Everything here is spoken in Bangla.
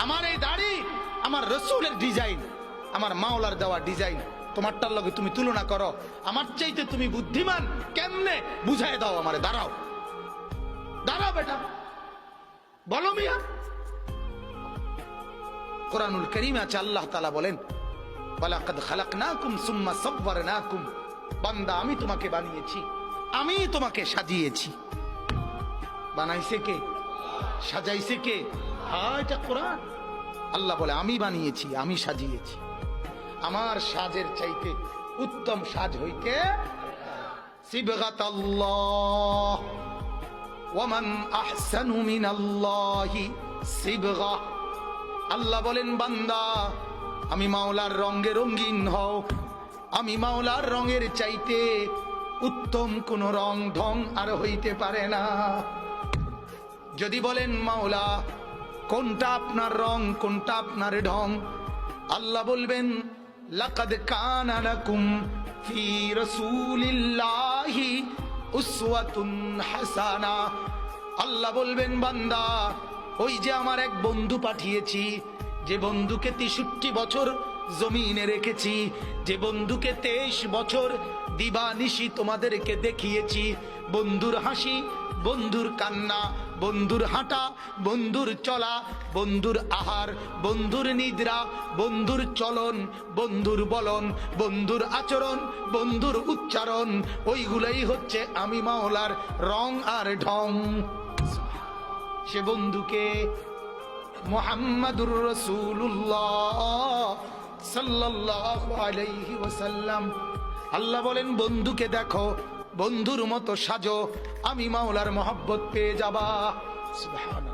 আমার এই দাড়ি আমার রসুলের ডিজাইন, আমার মাওলার দেওয়া ডিজাইন, তোমারটার লগে তুমি তুলনা করো, আমার চাইতে তুমি বুদ্ধিমান কেমনে বুঝাই দাও আমারে। দাঁড়াও দাঁড়াও বেটা, বলো মিয়া। কোরআনুল কারীমে আছে আল্লাহ তাআলা বলেন, ওয়ালাকাদ খালাকনাকুম সুম্মা সাওয়ারনাকুম, বান্দা আমি তোমাকে বানিয়েছি, আমি তোমাকে সাজিয়েছি। বানাইছে কে? সাজাইছে কে? হ্যাঁ, এটা কোরআন। আল্লাহ বলে আমি বানিয়েছি, আমি সাজিয়েছি। আমার সাজের চাইতে উত্তম সাজ হইতে সিবগাতাল্লাহ, ওয়ামান আহসানু মিনাল্লাহি সিবগা। আল্লাহ বলেন বান্দা আমি মাওলার রঙে রঙিন হও, আমি মাওলার রঙের চাইতে উত্তম কোন রং ঢং আর হইতে পারে না। যদি বলেন মাওলা কোনটা আপনার রং, কোনটা আপনার ঢং, আল্লাহ বলবেন লাকাদ কানা লাকুম ফি রাসূলিল্লাহি উসওয়াতুন হাসানা। আল্লাহ বলবেন বান্দা ওই যে আমার এক বন্ধু পাঠিয়েছি, যে বন্ধুকে 63 বছর জমিনে রেখেছি, যে বন্ধুকে 23 বছর দিবানিশি তোমাদেরকে দেখিয়েছি, বন্ধুর হাসি, বন্ধুর কান্না, বন্ধুর হাঁটা, বন্ধুর চলা, বন্ধুর আহার, বন্ধুর নিদ্রা, বন্ধুর চলন, বন্ধুর বলন, বন্ধুর আচরণ, বন্ধুর উচ্চারণ, ওইগুলোই হচ্ছে আমি মাওলার রং আর ঢং। সে বন্ধুকে মুহাম্মাদুর রাসূলুল্লাহ সাল্লাল্লাহু আলাইহি ওয়াসাল্লাম। আল্লাহ বলেন বন্ধুকে দেখো, বন্ধুর মতো সাজো, আমি মাওলার মহব্বত পেয়ে যাবা। সুবহানাল্লাহ।